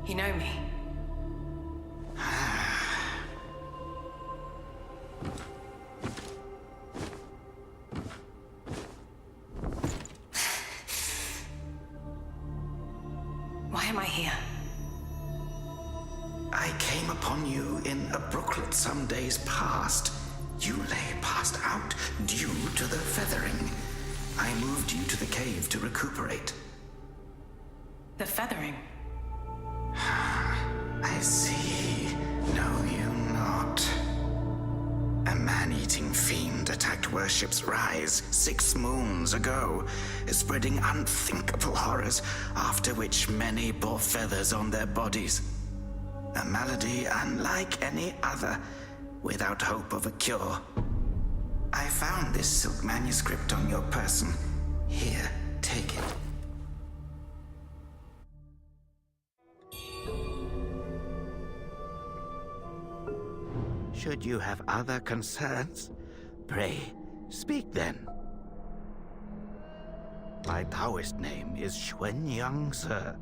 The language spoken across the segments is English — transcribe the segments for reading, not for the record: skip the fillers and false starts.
You know me? Why am I here? I came upon you in a brooklet some days past. You lay passed out due to the feathering. I moved you to the cave to recuperate. The feathering? I see. Know you not. A man-eating fiend attacked Worship's Rise 6 moons ago, spreading unthinkable horrors, after which many bore feathers on their bodies. A malady unlike any other, without hope of a cure. I found this silk manuscript on your person. Here, take it. Should you have other concerns, pray, speak then. My Taoist name is Xuanyang, sir.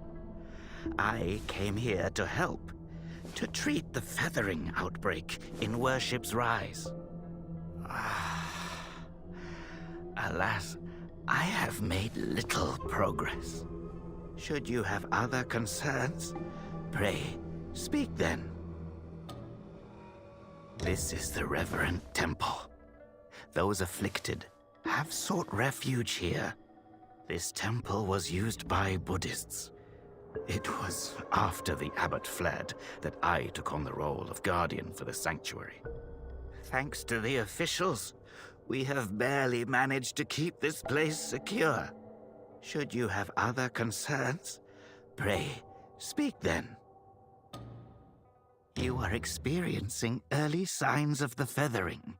I came here to help, to treat the feathering outbreak in Worship's Rise. Alas, I have made little progress. Should you have other concerns, pray, speak then. This is the reverent temple. Those afflicted have sought refuge here. This temple was used by Buddhists. It was after the abbot fled that I took on the role of guardian for the sanctuary. Thanks to the officials, we have barely managed to keep this place secure. Should you have other concerns, pray, speak then. You are experiencing early signs of the feathering.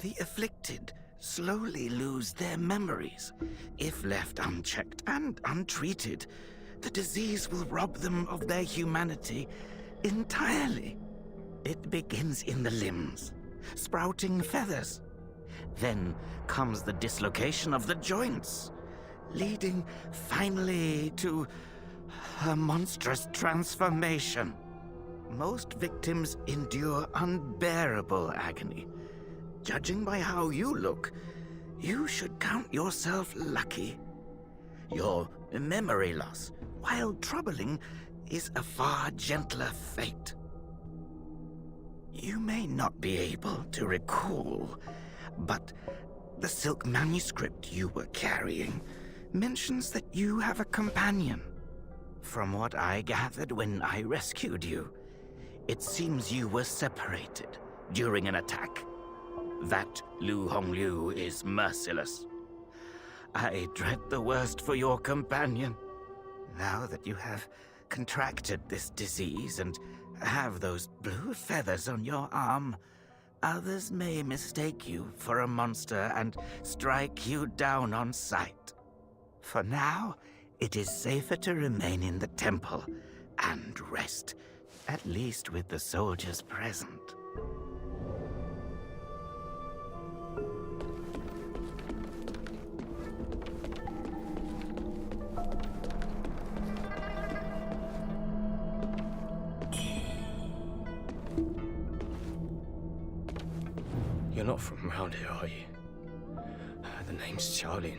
The afflicted slowly lose their memories. If left unchecked and untreated, the disease will rob them of their humanity entirely. It begins in the limbs, sprouting feathers. Then comes the dislocation of the joints, leading finally to a monstrous transformation. Most victims endure unbearable agony. Judging by how you look, you should count yourself lucky. Your memory loss, while troubling, is a far gentler fate. You may not be able to recall, but the silk manuscript you were carrying mentions that you have a companion. From what I gathered when I rescued you, it seems you were separated during an attack. That Lu Hongliu is merciless. I dread the worst for your companion. Now that you have contracted this disease and have those blue feathers on your arm, others may mistake you for a monster and strike you down on sight. For now, it is safer to remain in the temple and rest, at least with the soldiers present. You're not from around here, are you? The name's Charlie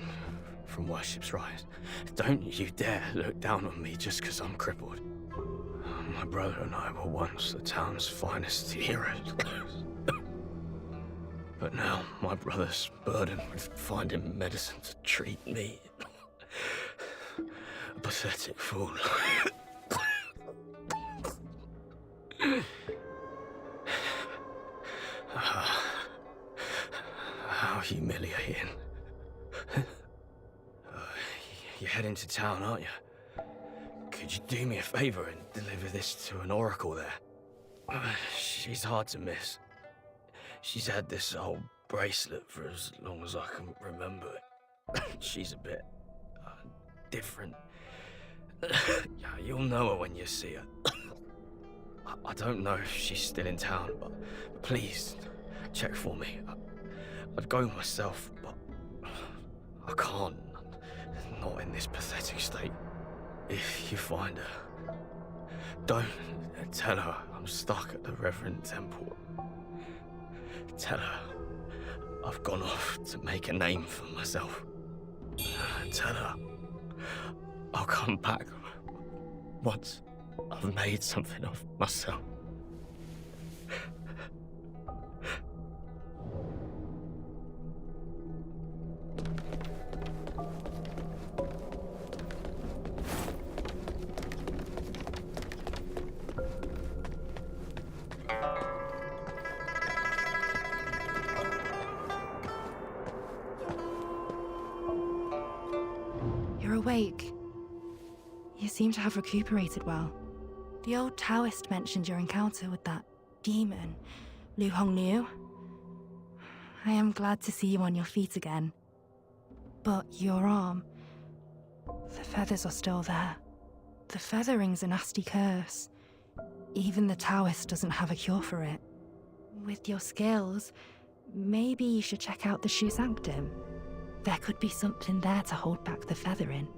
from Worship's Rise. Don't you dare look down on me just because I'm crippled. My brother and I were once the town's finest heroes. But now my brother's burdened with finding medicine to treat me. A pathetic fool. How humiliating. You're heading to town, aren't you? Could you do me a favor and deliver this to an oracle there? She's hard to miss. She's had this old bracelet for as long as I can remember. She's a bit different. You'll know her when you see her. I don't know if she's still in town, but please check for me. I'd go myself, but I can't. Not in this pathetic state. If you find her, don't tell her I'm stuck at the Reverend Temple. Tell her I've gone off to make a name for myself. Tell her I'll come back once I've made something of myself. You're awake. You seem to have recuperated well. The old Taoist mentioned your encounter with that demon, Wuchang Liu. I am glad to see you on your feet again. But your arm... the feathers are still there. The feathering's a nasty curse. Even the Taoist doesn't have a cure for it. With your skills, maybe you should check out the Shu Sanctum. There could be something there to hold back the feathering.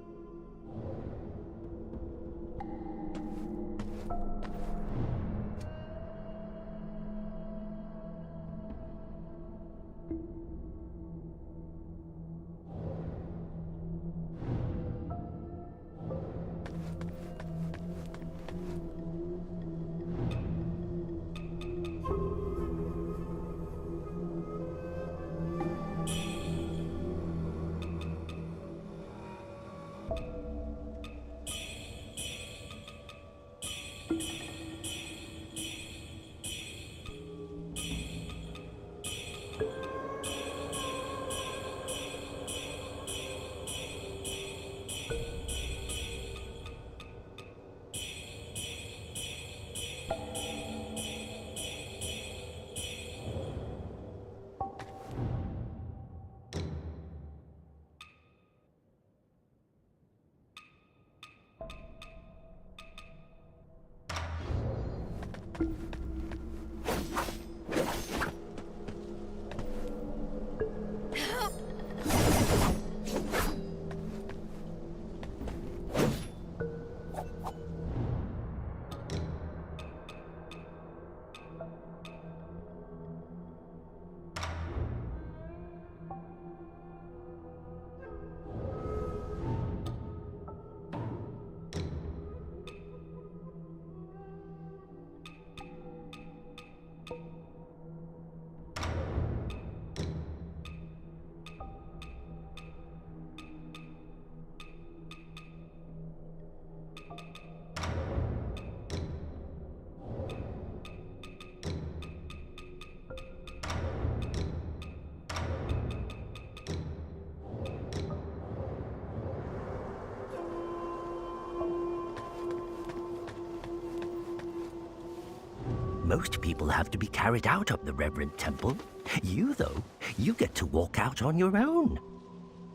Most people have to be carried out of the Reverend Temple. You, though, you get to walk out on your own.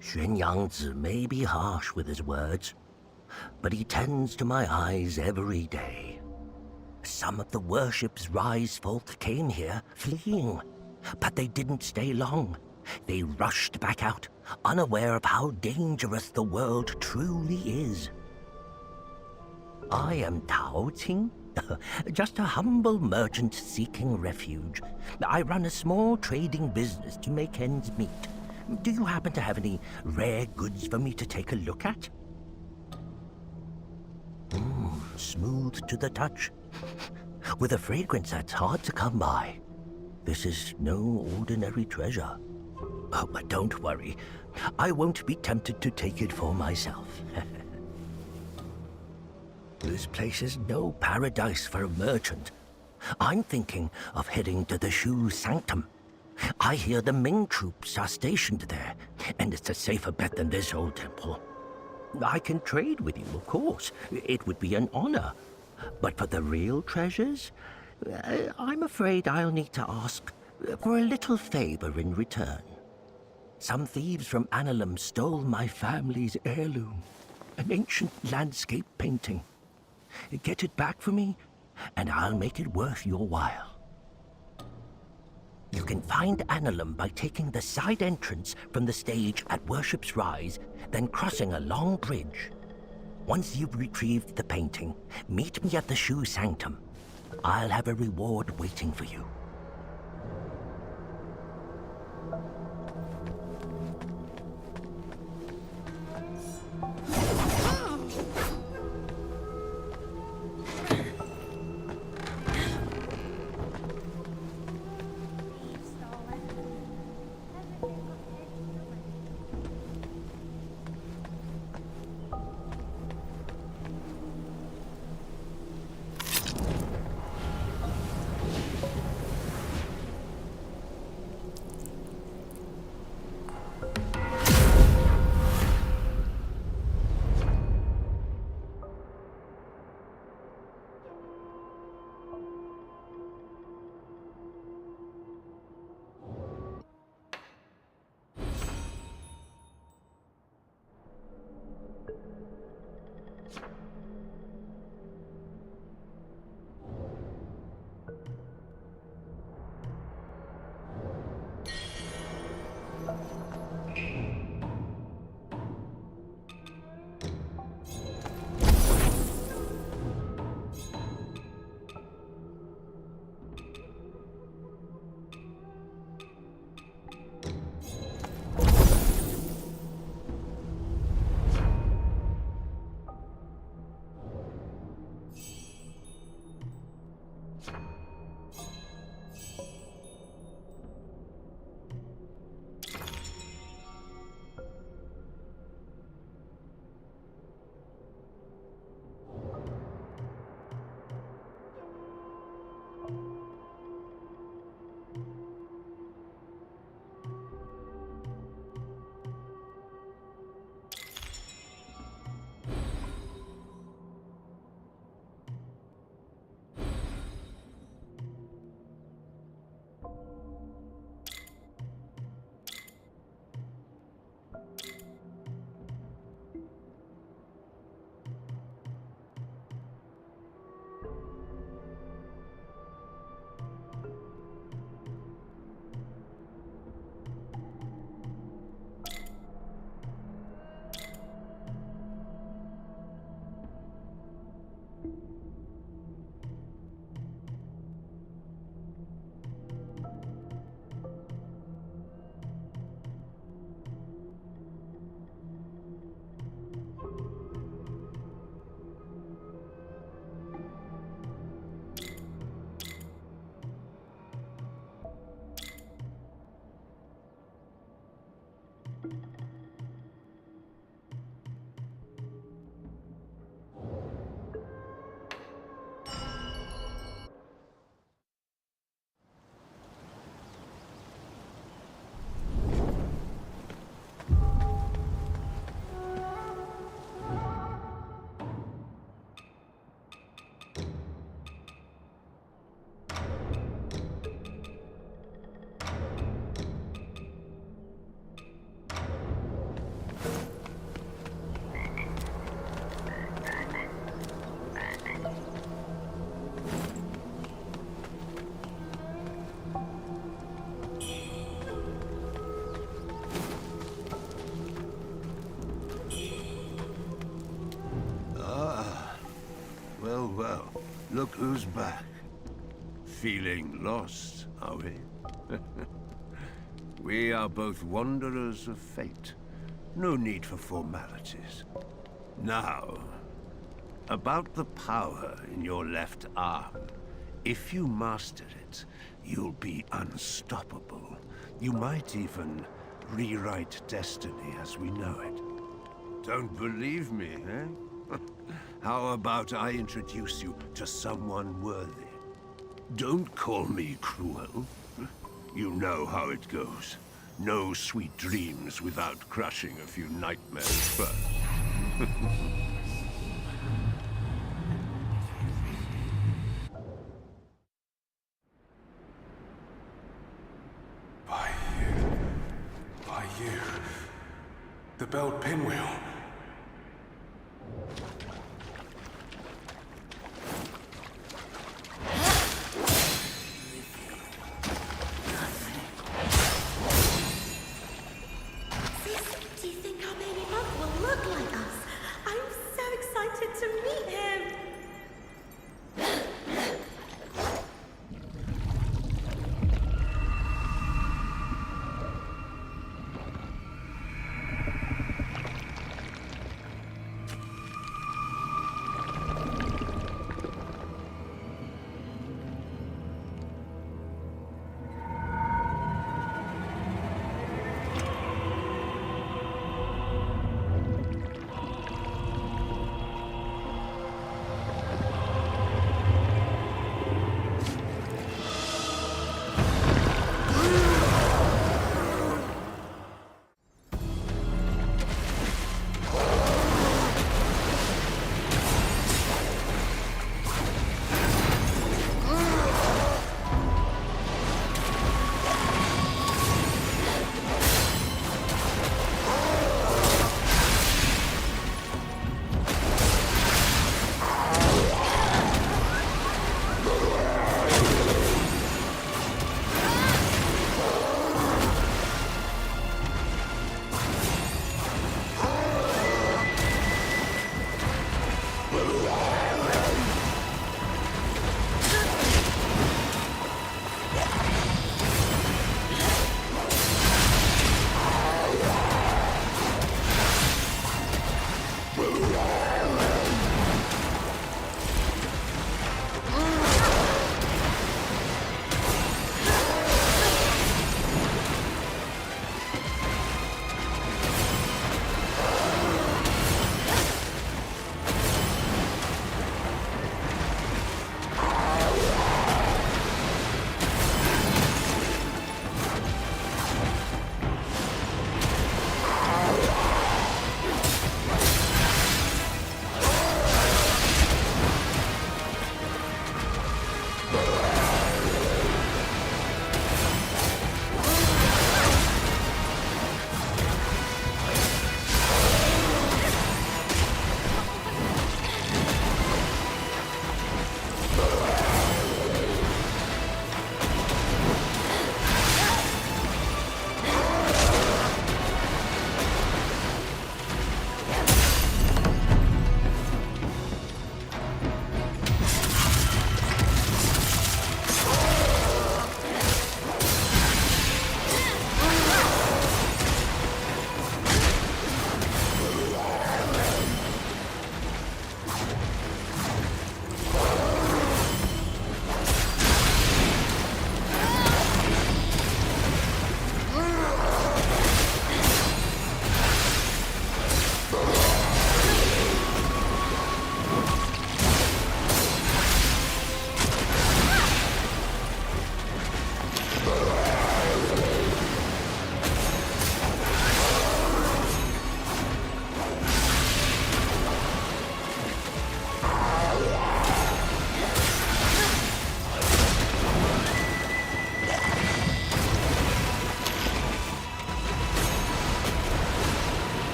Xuan Yangzi may be harsh with his words, but he tends to my eyes every day. Some of the worship's rise folk came here, fleeing, but they didn't stay long. They rushed back out, unaware of how dangerous the world truly is. I am Tao Ting, just a humble merchant seeking refuge. I run a small trading business to make ends meet. Do you happen to have any rare goods for me to take a look at? Smooth to the touch, with a fragrance that's hard to come by. This is no ordinary treasure. Oh, but don't worry, I won't be tempted to take it for myself. This place is no paradise for a merchant. I'm thinking of heading to the Shu Sanctum. I hear the Ming troops are stationed there, and it's a safer bet than this old temple. I can trade with you, of course. It would be an honor. But for the real treasures, I'm afraid I'll need to ask for a little favor in return. Some thieves from Annalum stole my family's heirloom, an ancient landscape painting. Get it back for me, and I'll make it worth your while. You can find Annalum by taking the side entrance from the stage at Worship's Rise, then crossing a long bridge. Once you've retrieved the painting, meet me at the Shu Sanctum. I'll have a reward waiting for you. Look who's back. Feeling lost, are we? We are both wanderers of fate. No need for formalities. Now, about the power in your left arm. If you master it, you'll be unstoppable. You might even rewrite destiny as we know it. Don't believe me, eh? How about I introduce you to someone worthy? Don't call me cruel. You know how it goes. No sweet dreams without crushing a few nightmares first. By you. The bell pinwheel.